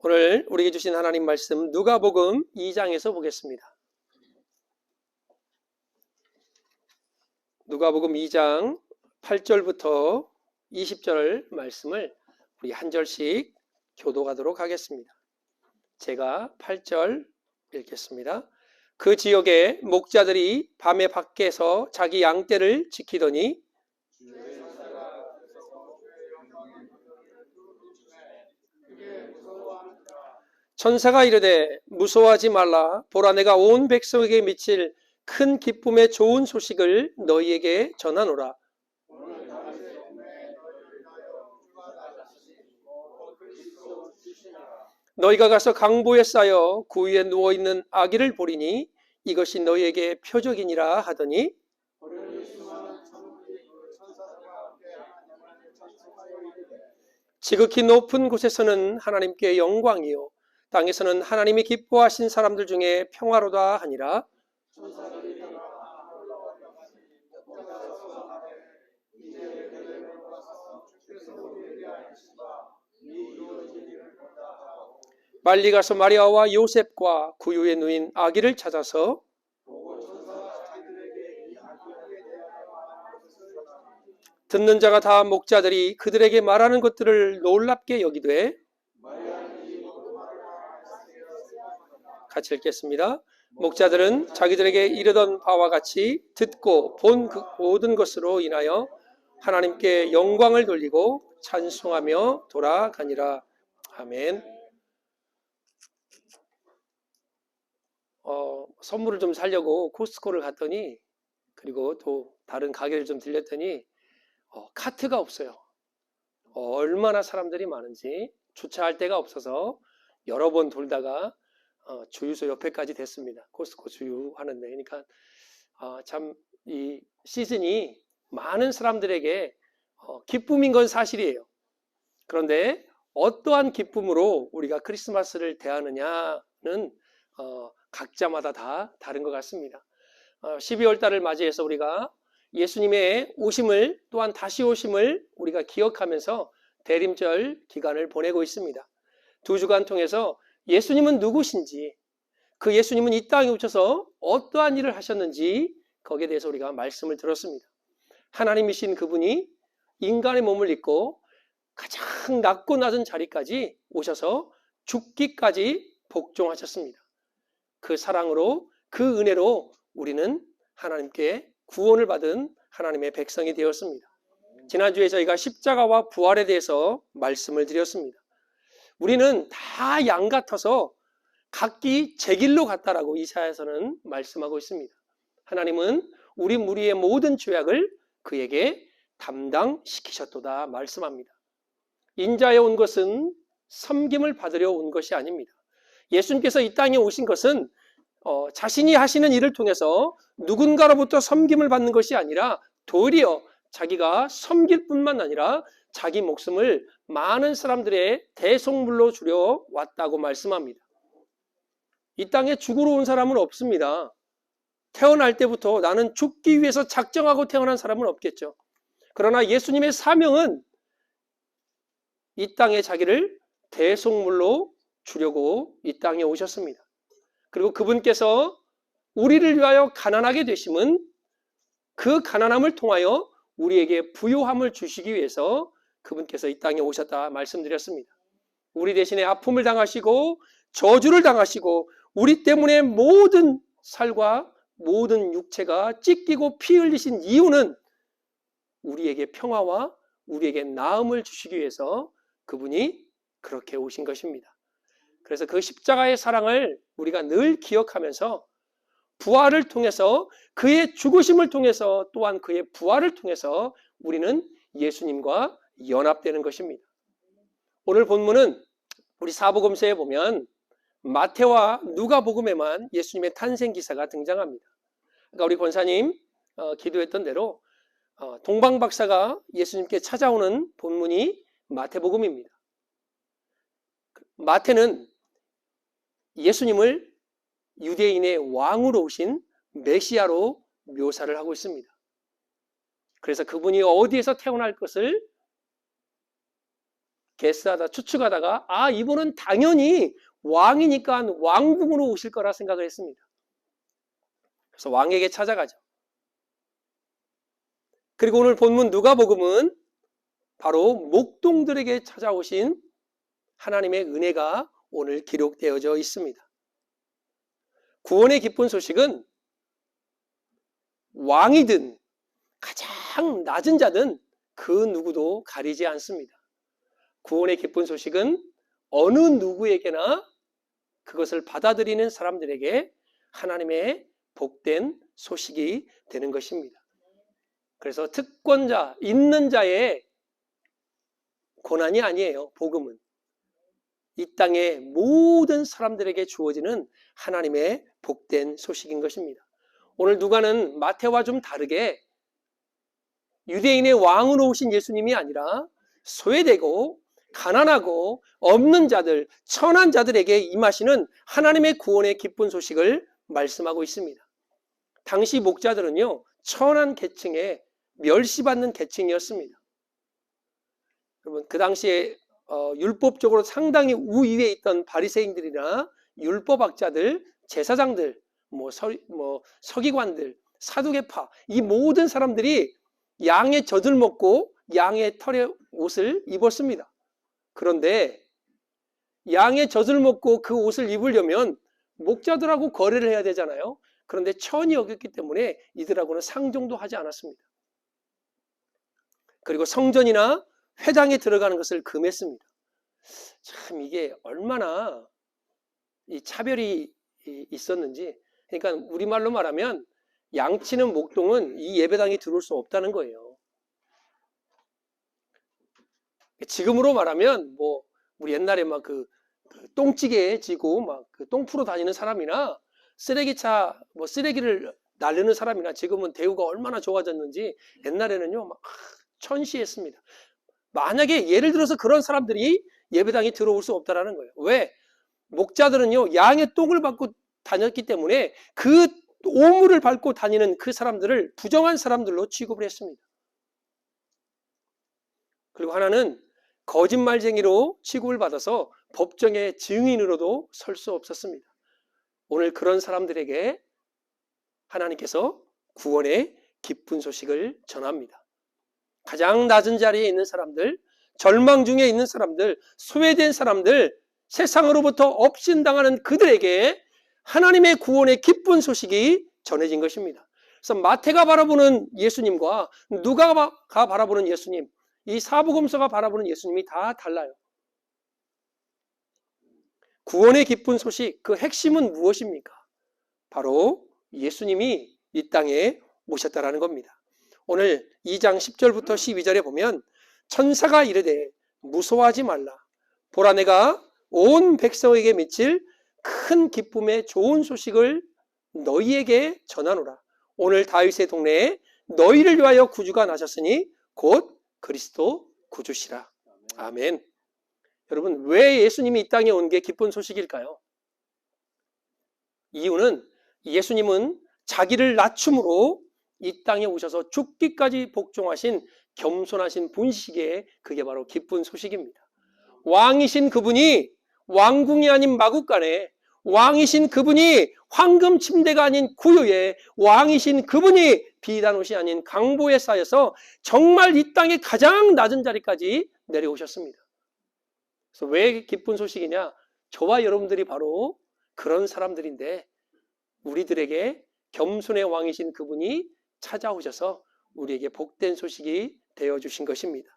오늘 우리에게 주신 하나님 말씀 누가복음 2장에서 보겠습니다. 누가복음 2장 8절부터 20절 말씀을 우리 한 절씩 교독하도록 하겠습니다. 제가 8절 읽겠습니다. 그 지역에 목자들이 밤에 밖에서 자기 양떼를 지키더니 천사가 이르되 무서워하지 말라. 보라, 내가 온 백성에게 미칠 큰 기쁨의 좋은 소식을 너희에게 전하노라. 너희가 가서 강보에 쌓여 그 위에 누워있는 아기를 보리니 이것이 너희에게 표적이니라 하더니 지극히 높은 곳에서는 하나님께 영광이요 땅에서는 하나님이 기뻐하신 사람들 중에 평화로다 하니라. 빨리 가서 마리아와 요셉과 그 위에 누인 아기를 찾아서 듣는 자가 다 목자들이 그들에게 말하는 것들을 놀랍게 여기되 같이 읽겠습니다. 목자들은 자기들에게 이르던 바와 같이 듣고 본 그 모든 것으로 인하여 하나님께 영광을 돌리고 찬송하며 돌아가니라. 아멘. 선물을 좀 사려고 코스트코를 갔더니, 그리고 또 다른 가게를 좀 들렸더니 카트가 없어요. 얼마나 사람들이 많은지 주차할 데가 없어서 여러 번 돌다가 주유소 옆에까지 됐습니다. 코스트코 주유하는데. 그러니까 참 이 시즌이 많은 사람들에게 기쁨인 건 사실이에요. 그런데 어떠한 기쁨으로 우리가 크리스마스를 대하느냐는 각자마다 다 다른 것 같습니다. 12월 달을 맞이해서 우리가 예수님의 오심을, 또한 다시 오심을 우리가 기억하면서 대림절 기간을 보내고 있습니다. 2주간 통해서 예수님은 누구신지, 그 예수님은 이 땅에 오셔서 어떠한 일을 하셨는지 거기에 대해서 우리가 말씀을 들었습니다. 하나님이신 그분이 인간의 몸을 입고 가장 낮고 낮은 자리까지 오셔서 죽기까지 복종하셨습니다. 그 사랑으로, 그 은혜로 우리는 하나님께 구원을 받은 하나님의 백성이 되었습니다. 지난주에 저희가 십자가와 부활에 대해서 말씀을 드렸습니다. 우리는 다 양 같아서 각기 제 길로 갔다라고 이사야서는 말씀하고 있습니다. 하나님은 우리 무리의 모든 죄악을 그에게 담당시키셨도다 말씀합니다. 인자에 온 것은 섬김을 받으려 온 것이 아닙니다. 예수님께서 이 땅에 오신 것은 자신이 하시는 일을 통해서 누군가로부터 섬김을 받는 것이 아니라 도리어 자기가 섬길 뿐만 아니라 자기 목숨을 많은 사람들의 대속물로 주려 왔다고 말씀합니다. 이 땅에 죽으러 온 사람은 없습니다. 태어날 때부터 나는 죽기 위해서 작정하고 태어난 사람은 없겠죠. 그러나 예수님의 사명은 이 땅에 자기를 대속물로 주려고 이 땅에 오셨습니다. 그리고 그분께서 우리를 위하여 가난하게 되심은 그 가난함을 통하여 우리에게 부요함을 주시기 위해서 그분께서 이 땅에 오셨다 말씀드렸습니다. 우리 대신에 아픔을 당하시고 저주를 당하시고 우리 때문에 모든 살과 모든 육체가 찢기고 피 흘리신 이유는 우리에게 평화와 우리에게 나음을 주시기 위해서 그분이 그렇게 오신 것입니다. 그래서 그 십자가의 사랑을 우리가 늘 기억하면서 부활을 통해서, 그의 죽으심을 통해서, 또한 그의 부활을 통해서 우리는 예수님과 연합되는 것입니다. 오늘 본문은 우리 사복음서에 보면 마태와 누가복음에만 예수님의 탄생 기사가 등장합니다. 그러니까 우리 권사님 기도했던 대로 동방박사가 예수님께 찾아오는 본문이 마태복음입니다. 마태는 예수님을 유대인의 왕으로 오신 메시아로 묘사를 하고 있습니다. 그래서 그분이 어디에서 태어날 것을 게스하다 추측하다가 이분은 당연히 왕이니까 왕궁으로 오실 거라 생각을 했습니다. 그래서 왕에게 찾아가죠. 그리고 오늘 본문 누가복음은 바로 목동들에게 찾아오신 하나님의 은혜가 오늘 기록되어져 있습니다. 구원의 기쁜 소식은 왕이든 가장 낮은 자든 그 누구도 가리지 않습니다. 구원의 기쁜 소식은 어느 누구에게나 그것을 받아들이는 사람들에게 하나님의 복된 소식이 되는 것입니다. 그래서 특권자, 있는 자의 고난이 아니에요. 복음은 이 땅의 모든 사람들에게 주어지는 하나님의 복된 소식인 것입니다. 오늘 누가는 마태와 좀 다르게 유대인의 왕으로 오신 예수님이 아니라 소외되고 가난하고 없는 자들, 천한 자들에게 임하시는 하나님의 구원의 기쁜 소식을 말씀하고 있습니다. 당시 목자들은요, 천한 계층에 멸시받는 계층이었습니다. 여러분, 그 당시에 율법적으로 상당히 우위에 있던 바리새인들이나 율법학자들, 제사장들, 서기관들, 사두개파, 이 모든 사람들이 양의 젖을 먹고 양의 털의 옷을 입었습니다. 그런데 양의 젖을 먹고 그 옷을 입으려면 목자들하고 거래를 해야 되잖아요. 그런데 천이 여겼기 때문에 이들하고는 상종도 하지 않았습니다. 그리고 성전이나 회당에 들어가는 것을 금했습니다. 참 이게 얼마나 이 차별이 있었는지. 그러니까 우리말로 말하면 양치는 목동은 이 예배당에 들어올 수 없다는 거예요. 지금으로 말하면 우리 옛날에 막 그 똥찌개 지고 막 그 똥 풀어 다니는 사람이나 쓰레기차 쓰레기를 나르는 사람이나 지금은 대우가 얼마나 좋아졌는지 옛날에는요 막 천시했습니다. 만약에 예를 들어서 그런 사람들이 예배당에 들어올 수 없다라는 거예요. 왜? 목자들은요 양의 똥을 밟고 다녔기 때문에 그 오물을 밟고 다니는 그 사람들을 부정한 사람들로 취급을 했습니다. 그리고 하나는 거짓말쟁이로 취급을 받아서 법정의 증인으로도 설 수 없었습니다. 오늘 그런 사람들에게 하나님께서 구원의 기쁜 소식을 전합니다. 가장 낮은 자리에 있는 사람들, 절망 중에 있는 사람들, 소외된 사람들, 세상으로부터 업신당하는 그들에게 하나님의 구원의 기쁜 소식이 전해진 것입니다. 그래서 마태가 바라보는 예수님과 누가가 바라보는 예수님, 이 사복음서가 바라보는 예수님이 다 달라요. 구원의 기쁜 소식, 그 핵심은 무엇입니까? 바로 예수님이 이 땅에 오셨다라는 겁니다. 오늘 2장 10절부터 12절에 보면 천사가 이르되 무서워하지 말라. 보라 내가 온 백성에게 미칠 큰 기쁨의 좋은 소식을 너희에게 전하노라. 오늘 다윗의 동네에 너희를 위하여 구주가 나셨으니 곧 그리스도 구주시라. 아멘. 여러분, 왜 예수님이 이 땅에 온 게 기쁜 소식일까요? 이유는 예수님은 자기를 낮춤으로 이 땅에 오셔서 죽기까지 복종하신 겸손하신 분이시기에 그게 바로 기쁜 소식입니다. 왕이신 그분이 왕궁이 아닌 마국간에, 왕이신 그분이 황금 침대가 아닌 구유에, 왕이신 그분이 비단 옷이 아닌 강보에 쌓여서 정말 이 땅의 가장 낮은 자리까지 내려오셨습니다. 그래서 왜 기쁜 소식이냐? 저와 여러분들이 바로 그런 사람들인데 우리들에게 겸손의 왕이신 그분이 찾아오셔서 우리에게 복된 소식이 되어주신 것입니다.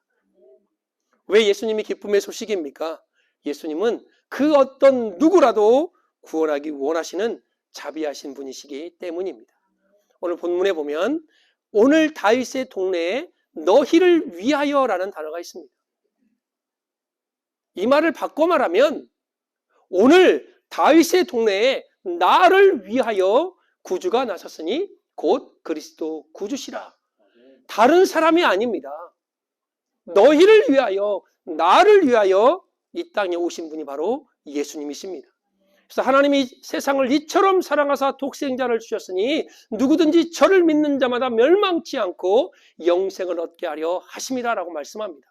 왜 예수님이 기쁨의 소식입니까? 예수님은 그 어떤 누구라도 구원하기 원하시는 자비하신 분이시기 때문입니다. 오늘 본문에 보면 오늘 다윗의 동네에 너희를 위하여라는 단어가 있습니다. 이 말을 바꿔 말하면 오늘 다윗의 동네에 나를 위하여 구주가 나셨으니 곧 그리스도 구주시라. 다른 사람이 아닙니다. 너희를 위하여, 나를 위하여 이 땅에 오신 분이 바로 예수님이십니다. 그래서 하나님이 세상을 이처럼 사랑하사 독생자를 주셨으니 누구든지 저를 믿는 자마다 멸망치 않고 영생을 얻게 하려 하심이라라고 말씀합니다.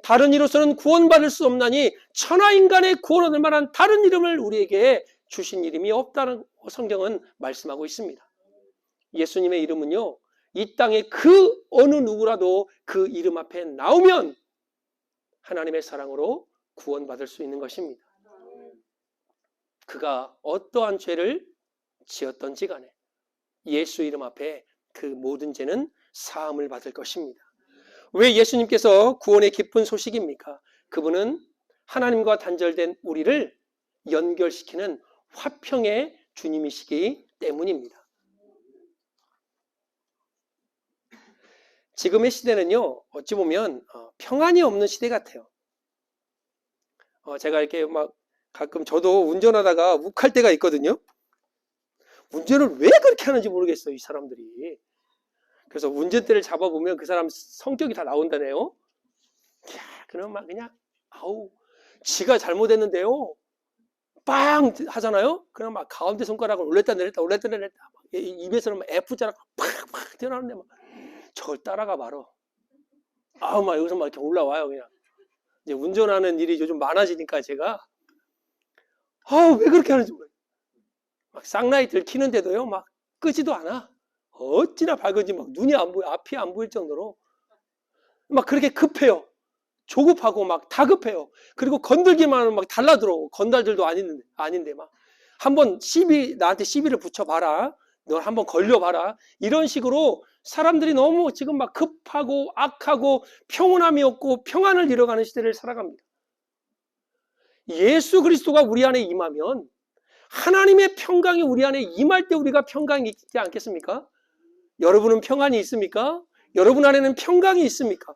다른 이로서는 구원받을 수 없나니 천하인간의 구원 얻을 만한 다른 이름을 우리에게 주신 이름이 없다는 성경은 말씀하고 있습니다. 예수님의 이름은요, 이 땅에 그 어느 누구라도 그 이름 앞에 나오면 하나님의 사랑으로 구원받을 수 있는 것입니다. 그가 어떠한 죄를 지었던지 간에 예수 이름 앞에 그 모든 죄는 사함을 받을 것입니다. 왜 예수님께서 구원의 기쁜 소식입니까? 그분은 하나님과 단절된 우리를 연결시키는 화평의 주님이시기 때문입니다. 지금의 시대는요, 어찌 보면 평안이 없는 시대 같아요. 제가 이렇게 막 가끔 저도 운전하다가 욱할 때가 있거든요. 운전을 왜 그렇게 하는지 모르겠어요, 이 사람들이. 그래서 운전대를 잡아보면 그 사람 성격이 다 나온다네요. 그럼 막 그냥 지가 잘못했는데요, 빵 하잖아요. 그럼 막 가운데 손가락을 올렸다 내렸다 올렸다 내렸다 입에서는 막 F자락 팍팍 튀어나오는데 막 저걸 따라가 말어. 막 여기서 막 이렇게 올라와요, 그냥. 이제 운전하는 일이 요즘 많아지니까 제가 왜 그렇게 하는지 모르겠어요. 막 쌍라이트를 켜는데도요, 막 끄지도 않아. 어찌나 밝은지 막 눈이 안 보여, 앞이 안 보일 정도로 막 그렇게 급해요. 조급하고 막 다급해요. 그리고 건들기만 하면 막 달라들어. 건달들도 아닌데 막 한번 나한테 시비를 붙여봐라. 너 한번 걸려봐라. 이런 식으로 사람들이 너무 지금 막 급하고 악하고 평온함이 없고 평안을 잃어가는 시대를 살아갑니다. 예수 그리스도가 우리 안에 임하면 하나님의 평강이 우리 안에 임할 때 우리가 평강이 있지 않겠습니까? 여러분은 평안이 있습니까? 여러분 안에는 평강이 있습니까?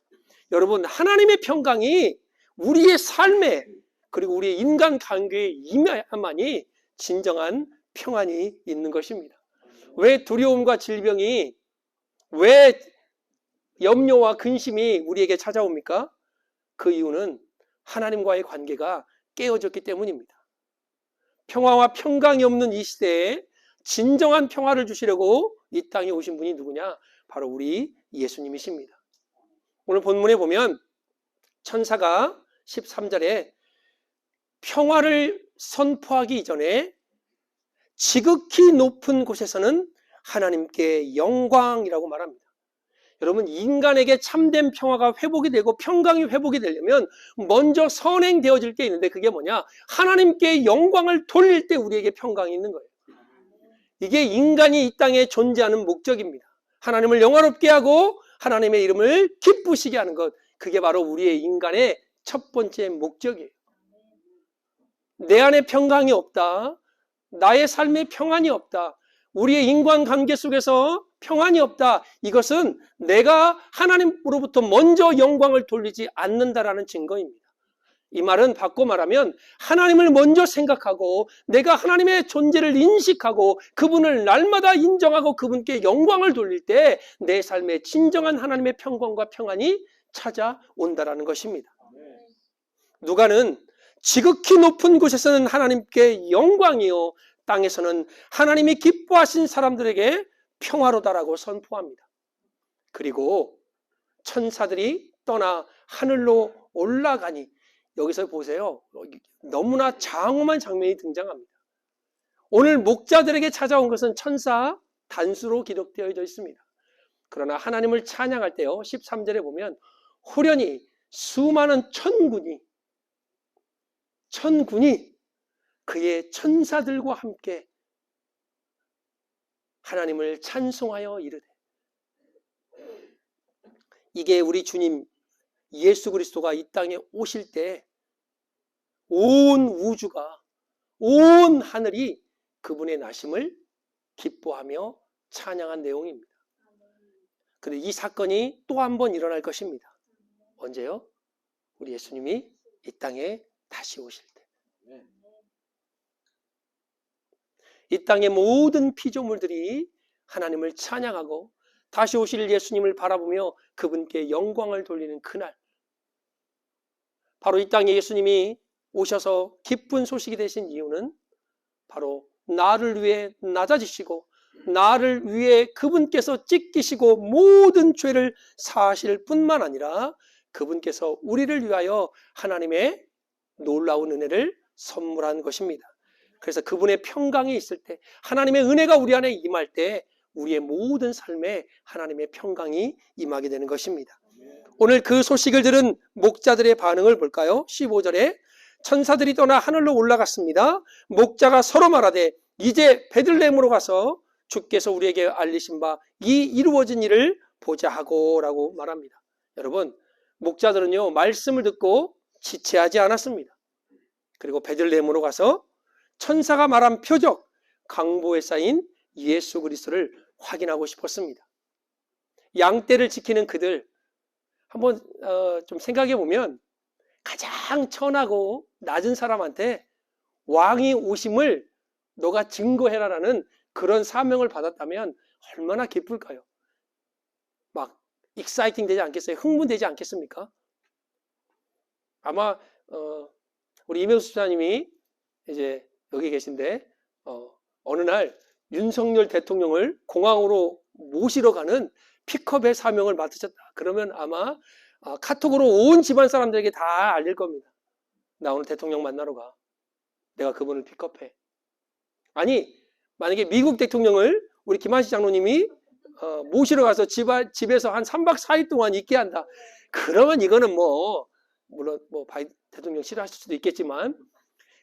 여러분, 하나님의 평강이 우리의 삶에 그리고 우리의 인간 관계에 임해야만이 진정한 평안이 있는 것입니다. 왜 두려움과 질병이, 왜 염려와 근심이 우리에게 찾아옵니까? 그 이유는 하나님과의 관계가 깨어졌기 때문입니다. 평화와 평강이 없는 이 시대에 진정한 평화를 주시려고 이 땅에 오신 분이 누구냐? 바로 우리 예수님이십니다. 오늘 본문에 보면 천사가 13절에 평화를 선포하기 이전에 지극히 높은 곳에서는 하나님께 영광이라고 말합니다. 여러분, 인간에게 참된 평화가 회복이 되고 평강이 회복이 되려면 먼저 선행되어질 게 있는데 그게 뭐냐? 하나님께 영광을 돌릴 때 우리에게 평강이 있는 거예요. 이게 인간이 이 땅에 존재하는 목적입니다. 하나님을 영화롭게 하고 하나님의 이름을 기쁘시게 하는 것, 그게 바로 우리의 인간의 첫 번째 목적이에요. 내 안에 평강이 없다, 나의 삶에 평안이 없다, 우리의 인간관계 속에서 평안이 없다, 이것은 내가 하나님으로부터 먼저 영광을 돌리지 않는다라는 증거입니다. 이 말은 바꿔 말하면 하나님을 먼저 생각하고 내가 하나님의 존재를 인식하고 그분을 날마다 인정하고 그분께 영광을 돌릴 때 내 삶에 진정한 하나님의 평강과 평안이 찾아온다라는 것입니다. 누가는 지극히 높은 곳에서는 하나님께 영광이요 땅에서는 하나님이 기뻐하신 사람들에게 평화로다라고 선포합니다. 그리고 천사들이 떠나 하늘로 올라가니, 여기서 보세요. 너무나 장엄한 장면이 등장합니다. 오늘 목자들에게 찾아온 것은 천사 단수로 기록되어 있습니다. 그러나 하나님을 찬양할 때요, 13절에 보면 호련히 수많은 천군이 그의 천사들과 함께 하나님을 찬송하여 이르되, 이게 우리 주님 예수 그리스도가 이 땅에 오실 때 온 우주가, 온 하늘이 그분의 나심을 기뻐하며 찬양한 내용입니다. 그런데 이 사건이 또 한 번 일어날 것입니다. 언제요? 우리 예수님이 이 땅에 다시 오실 때. 이 땅의 모든 피조물들이 하나님을 찬양하고 다시 오실 예수님을 바라보며 그분께 영광을 돌리는 그날, 바로 이 땅에 예수님이 오셔서 기쁜 소식이 되신 이유는 바로 나를 위해 낮아지시고 나를 위해 그분께서 찢기시고 모든 죄를 사하실 뿐만 아니라 그분께서 우리를 위하여 하나님의 놀라운 은혜를 선물한 것입니다. 그래서 그분의 평강이 있을 때, 하나님의 은혜가 우리 안에 임할 때 우리의 모든 삶에 하나님의 평강이 임하게 되는 것입니다. 오늘 그 소식을 들은 목자들의 반응을 볼까요? 15절에 천사들이 떠나 하늘로 올라갔습니다. 목자가 서로 말하되 이제 베들레헴으로 가서 주께서 우리에게 알리신 바 이 이루어진 일을 보자 하고 라고 말합니다. 여러분, 목자들은요, 말씀을 듣고 지체하지 않았습니다. 그리고 베들레헴으로 가서 천사가 말한 표적, 강보에 쌓인 예수 그리스도를 확인하고 싶었습니다. 양떼를 지키는 그들, 한번 좀 생각해 보면 가장 천하고 낮은 사람한테 왕이 오심을 너가 증거해라라는 그런 사명을 받았다면 얼마나 기쁠까요? 막 익사이팅 되지 않겠어요? 흥분되지 않겠습니까? 아마 우리 이명수 집사님이 이제 여기 계신데 어느 날 윤석열 대통령을 공항으로 모시러 가는 픽업의 사명을 맡으셨다. 그러면 아마 카톡으로 온 집안 사람들에게 다 알릴 겁니다. 나 오늘 대통령 만나러 가. 내가 그분을 픽업해. 아니, 만약에 미국 대통령을 우리 김한식 장로님이 모시러 가서 집에서 한 3박 4일 동안 있게 한다. 그러면 이거는 물론 바이든 대통령 싫어하실 수도 있겠지만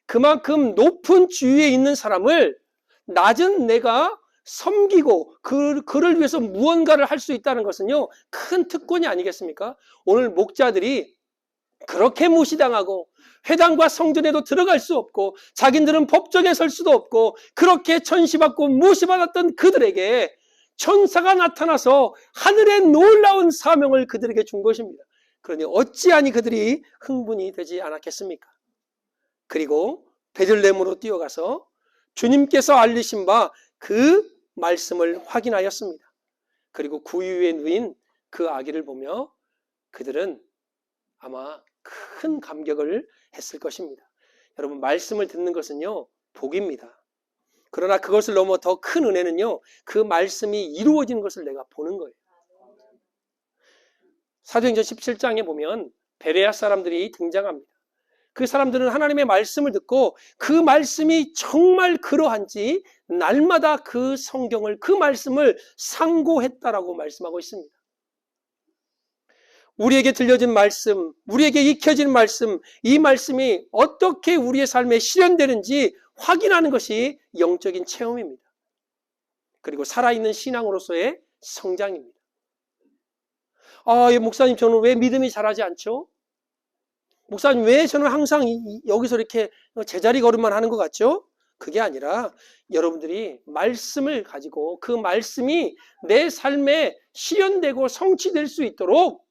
그만큼 높은 주위에 있는 사람을 낮은 내가 섬기고 그를 위해서 무언가를 할 수 있다는 것은요, 큰 특권이 아니겠습니까? 오늘 목자들이 그렇게 무시당하고 회당과 성전에도 들어갈 수 없고 자기들은 법정에 설 수도 없고 그렇게 천시받고 무시받았던 그들에게 천사가 나타나서 하늘의 놀라운 사명을 그들에게 준 것입니다. 그러니 어찌하니 그들이 흥분이 되지 않았겠습니까? 그리고 베들레헴으로 뛰어가서 주님께서 알리신 바 그 말씀을 확인하였습니다. 그리고 구유에 누인 그 아기를 보며 그들은 아마 큰 감격을 했을 것입니다. 여러분, 말씀을 듣는 것은요, 복입니다. 그러나 그것을 넘어 더 큰 은혜는요, 그 말씀이 이루어지는 것을 내가 보는 거예요. 사도행전 17장에 보면 베레아 사람들이 등장합니다. 그 사람들은 하나님의 말씀을 듣고 그 말씀이 정말 그러한지 날마다 그 성경을, 그 말씀을 상고했다라고 말씀하고 있습니다. 우리에게 들려진 말씀, 우리에게 익혀진 말씀, 이 말씀이 어떻게 우리의 삶에 실현되는지 확인하는 것이 영적인 체험입니다. 그리고 살아있는 신앙으로서의 성장입니다. 목사님, 저는 왜 믿음이 자라지 않죠? 목사님, 왜 저는 항상 여기서 이렇게 제자리 걸음만 하는 것 같죠? 그게 아니라 여러분들이 말씀을 가지고 그 말씀이 내 삶에 실현되고 성취될 수 있도록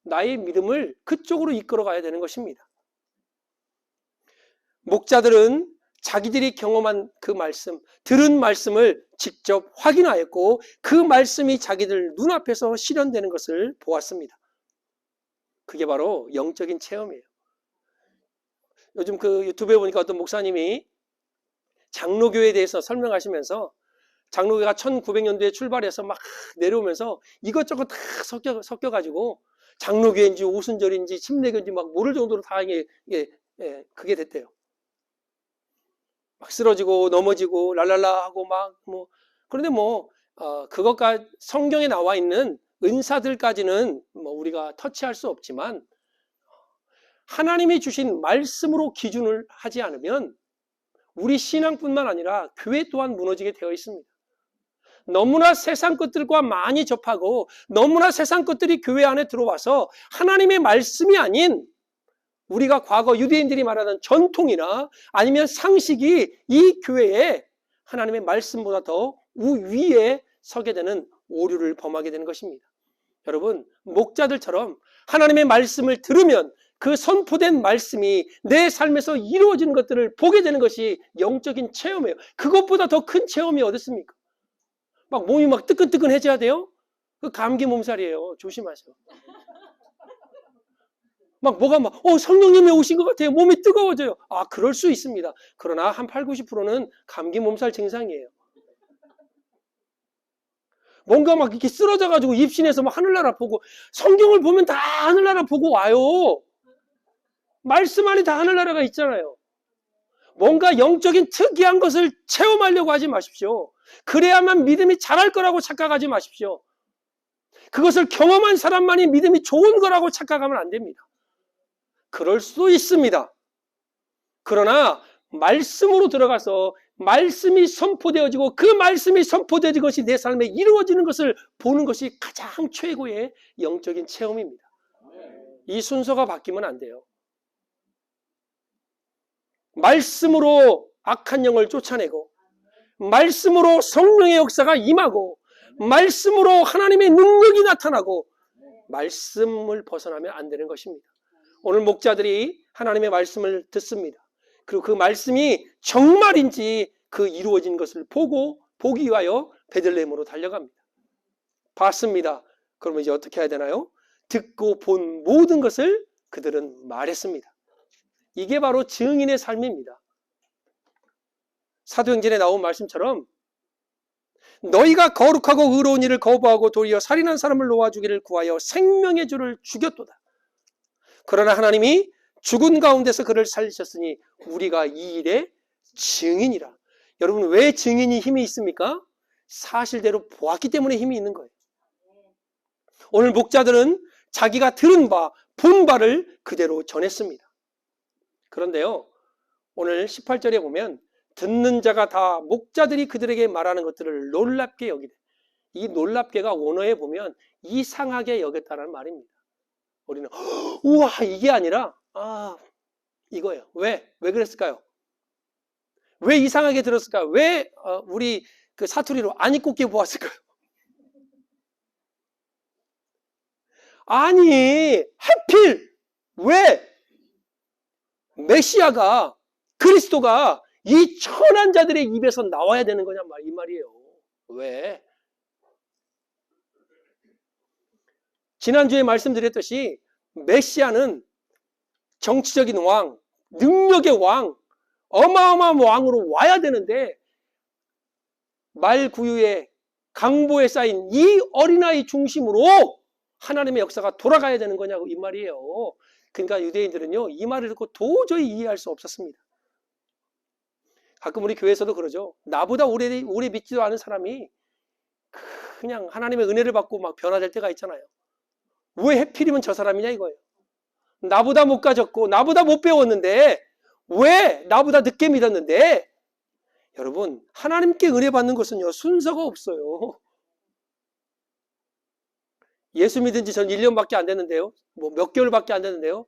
나의 믿음을 그쪽으로 이끌어 가야 되는 것입니다. 목자들은 자기들이 경험한 그 말씀, 들은 말씀을 직접 확인하였고 그 말씀이 자기들 눈앞에서 실현되는 것을 보았습니다. 그게 바로 영적인 체험이에요. 요즘 그 유튜브에 보니까 어떤 목사님이 장로교에 대해서 설명하시면서 장로교가 1900년도에 출발해서 막 내려오면서 이것저것 다 섞여가지고 장로교인지 오순절인지 침례교인지 막 모를 정도로 다 그게 됐대요. 막 쓰러지고 넘어지고 랄랄라 하고 그런데 그것과 성경에 나와 있는 은사들까지는 우리가 터치할 수 없지만 하나님이 주신 말씀으로 기준을 하지 않으면 우리 신앙뿐만 아니라 교회 또한 무너지게 되어 있습니다. 너무나 세상 것들과 많이 접하고 너무나 세상 것들이 교회 안에 들어와서 하나님의 말씀이 아닌 우리가 과거 유대인들이 말하는 전통이나 아니면 상식이 이 교회에 하나님의 말씀보다 더 위에 서게 되는 오류를 범하게 되는 것입니다. 여러분, 목자들처럼 하나님의 말씀을 들으면 그 선포된 말씀이 내 삶에서 이루어지는 것들을 보게 되는 것이 영적인 체험이에요. 그것보다 더 큰 체험이 어디 있습니까? 막 몸이 막 뜨끈뜨끈해져야 돼요? 그 감기 몸살이에요. 조심하세요. 성령님이 오신 것 같아요. 몸이 뜨거워져요. 그럴 수 있습니다. 그러나 한 80, 90%는 감기 몸살 증상이에요. 뭔가 막 이렇게 쓰러져가지고 입신해서 막 하늘나라 보고, 성경을 보면 다 하늘나라 보고 와요. 말씀 안에 다 하늘나라가 있잖아요. 뭔가 영적인 특이한 것을 체험하려고 하지 마십시오. 그래야만 믿음이 자랄 거라고 착각하지 마십시오. 그것을 경험한 사람만이 믿음이 좋은 거라고 착각하면 안 됩니다. 그럴 수도 있습니다. 그러나 말씀으로 들어가서 말씀이 선포되어지고 그 말씀이 선포되어진 것이 내 삶에 이루어지는 것을 보는 것이 가장 최고의 영적인 체험입니다. 이 순서가 바뀌면 안 돼요. 말씀으로 악한 영을 쫓아내고, 말씀으로 성령의 역사가 임하고, 말씀으로 하나님의 능력이 나타나고, 말씀을 벗어나면 안 되는 것입니다. 오늘 목자들이 하나님의 말씀을 듣습니다. 그리고 그 말씀이 정말인지 그 이루어진 것을 보기 위하여 베들레헴으로 달려갑니다. 봤습니다. 그러면 이제 어떻게 해야 되나요? 듣고 본 모든 것을 그들은 말했습니다. 이게 바로 증인의 삶입니다. 사도행전에 나온 말씀처럼 너희가 거룩하고 의로운 일을 거부하고 도리어 살인한 사람을 놓아 주기를 구하여 생명의 주를 죽였도다. 그러나 하나님이 죽은 가운데서 그를 살리셨으니 우리가 이 일의 증인이라. 여러분, 왜 증인이 힘이 있습니까? 사실대로 보았기 때문에 힘이 있는 거예요. 오늘 목자들은 자기가 들은 바, 본 바를 그대로 전했습니다. 그런데요, 오늘 18절에 보면 듣는 자가 다 목자들이 그들에게 말하는 것들을 놀랍게 여기되, 이 놀랍게가 원어에 보면 이상하게 여겼다는 말입니다. 우리는 우와 이게 아니라 이거예요. 왜 그랬을까요? 왜 이상하게 들었을까요? 왜 우리 그 사투리로 안 입고 끼 보았을까요? 아니 하필 왜 메시아가, 그리스도가 이 천한 자들의 입에서 나와야 되는 거냐 이 말이에요. 왜? 지난주에 말씀드렸듯이 메시아는 정치적인 왕, 능력의 왕, 어마어마한 왕으로 와야 되는데 말구유에 강보에 쌓인 이 어린아이 중심으로 하나님의 역사가 돌아가야 되는 거냐고 이 말이에요. 그러니까 유대인들은요, 이 말을 듣고 도저히 이해할 수 없었습니다. 가끔 우리 교회에서도 그러죠. 나보다 오래 믿지도 않은 사람이 그냥 하나님의 은혜를 받고 막 변화될 때가 있잖아요. 왜 하필이면 저 사람이냐 이거예요. 나보다 못 가졌고 나보다 못 배웠는데 왜 나보다 늦게 믿었는데. 여러분, 하나님께 은혜 받는 것은요 순서가 없어요. 예수 믿은 지 전 1년밖에 안 됐는데요, 뭐 몇 개월밖에 안 됐는데요,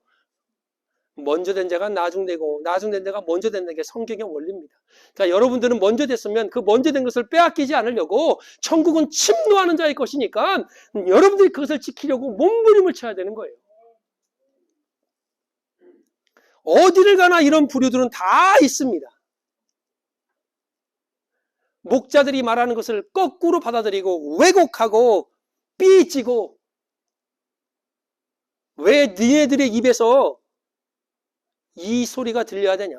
먼저 된 자가 나중되고 나중된 자가 먼저 된다는 게 성경의 원리입니다. 그러니까 여러분들은 먼저 됐으면 그 먼저 된 것을 빼앗기지 않으려고, 천국은 침노하는 자의 것이니까 여러분들이 그것을 지키려고 몸부림을 쳐야 되는 거예요. 어디를 가나 이런 부류들은 다 있습니다. 목자들이 말하는 것을 거꾸로 받아들이고 왜곡하고 삐지고, 왜 니네들의 입에서 이 소리가 들려야 되냐?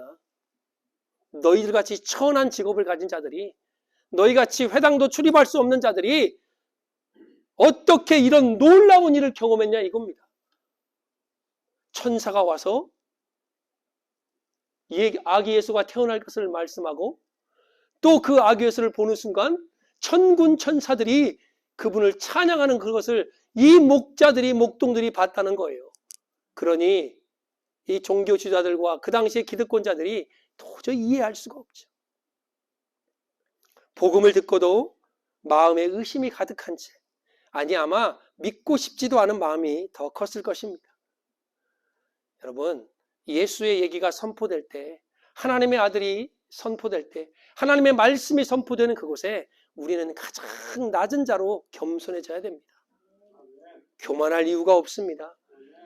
너희들같이 천한 직업을 가진 자들이, 너희같이 회당도 출입할 수 없는 자들이 어떻게 이런 놀라운 일을 경험했냐 이겁니다. 천사가 와서 아기 예수가 태어날 것을 말씀하고, 또 그 아기 예수를 보는 순간 천군 천사들이 그분을 찬양하는 그것을 이 목자들이, 목동들이 봤다는 거예요. 그러니 이 종교 지도자들과 그 당시의 기득권자들이 도저히 이해할 수가 없죠. 복음을 듣고도 마음에 의심이 가득한 채, 아니 아마 믿고 싶지도 않은 마음이 더 컸을 것입니다. 여러분, 예수의 얘기가 선포될 때, 하나님의 아들이 선포될 때, 하나님의 말씀이 선포되는 그곳에 우리는 가장 낮은 자로 겸손해져야 됩니다. 교만할 이유가 없습니다.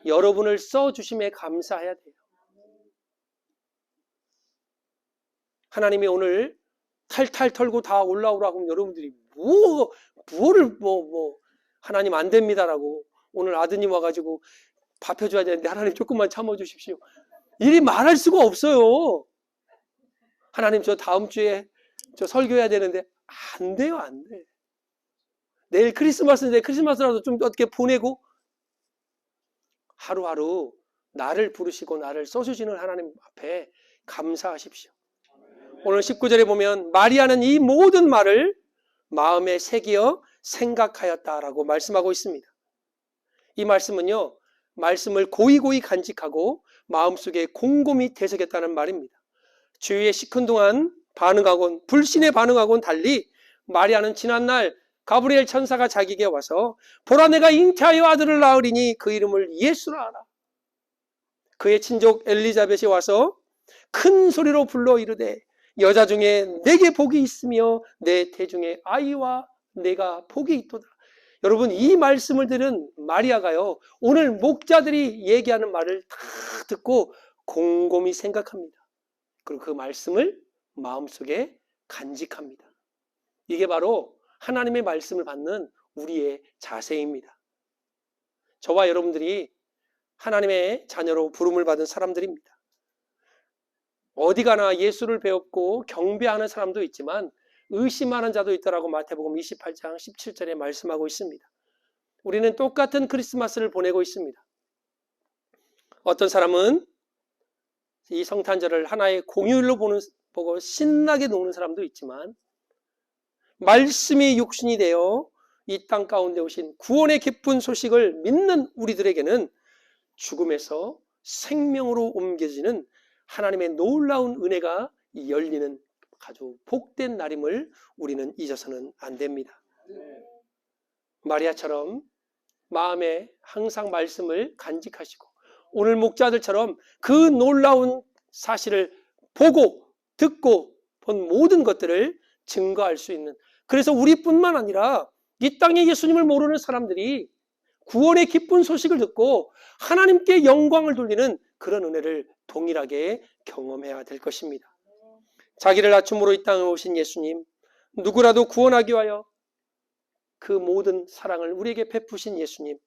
여러분을 써주심에 감사해야 돼요. 하나님이 오늘 탈탈 털고 다 올라오라고 하면 여러분들이 뭐를 하나님 안 됩니다라고, 오늘 아드님 와가지고 밥 해줘야 되는데 하나님 조금만 참아주십시오, 이리 말할 수가 없어요. 하나님 저 다음 주에 저 설교해야 되는데 안 돼요, 안 돼. 내일 크리스마스인데 크리스마스라도 좀 어떻게 보내고 하루하루 나를 부르시고 나를 써주시는 하나님 앞에 감사하십시오. 오늘 19절에 보면 마리아는 이 모든 말을 마음에 새기어 생각하였다라고 말씀하고 있습니다. 이 말씀은요, 말씀을 고이고이 간직하고 마음속에 곰곰이 되새겼다는 말입니다. 주위에 시큰둥한 반응하고는, 불신에 반응하고는 달리 마리아는 지난날 가브리엘 천사가 자기에게 와서 보라, 내가 잉태하여 아들을 낳으리니 그 이름을 예수라 하라. 그의 친족 엘리자벳이 와서 큰 소리로 불러 이르되 여자 중에 내게 복이 있으며 내 태중에 아이와 내가 복이 있도다. 여러분, 이 말씀을 들은 마리아가요, 오늘 목자들이 얘기하는 말을 다 듣고 곰곰이 생각합니다. 그리고 그 말씀을 마음속에 간직합니다. 이게 바로 하나님의 말씀을 받는 우리의 자세입니다. 저와 여러분들이 하나님의 자녀로 부름을 받은 사람들입니다. 어디 가나 예수를 배웠고 경배하는 사람도 있지만 의심하는 자도 있다라고 마태복음 28장 17절에 말씀하고 있습니다. 우리는 똑같은 크리스마스를 보내고 있습니다. 어떤 사람은 이 성탄절을 하나의 공휴일로 보고 신나게 노는 사람도 있지만, 말씀이 육신이 되어 이 땅 가운데 오신 구원의 기쁜 소식을 믿는 우리들에게는 죽음에서 생명으로 옮겨지는 하나님의 놀라운 은혜가 열리는 아주 복된 날임을 우리는 잊어서는 안 됩니다. 마리아처럼 마음에 항상 말씀을 간직하시고, 오늘 목자들처럼 그 놀라운 사실을 보고 듣고 본 모든 것들을 증거할 수 있는, 그래서 우리뿐만 아니라 이 땅에 예수님을 모르는 사람들이 구원의 기쁜 소식을 듣고 하나님께 영광을 돌리는 그런 은혜를 동일하게 경험해야 될 것입니다. 자기를 낮춤으로 이 땅에 오신 예수님, 누구라도 구원하기 위하여 그 모든 사랑을 우리에게 베푸신 예수님,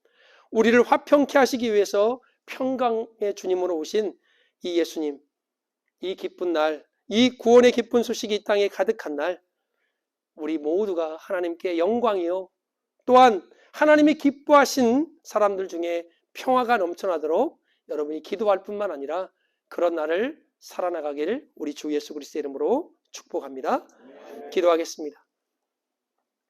우리를 화평케 하시기 위해서 평강의 주님으로 오신 이 예수님, 이 기쁜 날, 이 구원의 기쁜 소식이 이 땅에 가득한 날, 우리 모두가 하나님께 영광이요, 또한 하나님이 기뻐하신 사람들 중에 평화가 넘쳐나도록 여러분이 기도할 뿐만 아니라 그런 날을 살아나가기를 우리 주 예수 그리스도의 이름으로 축복합니다. 기도하겠습니다.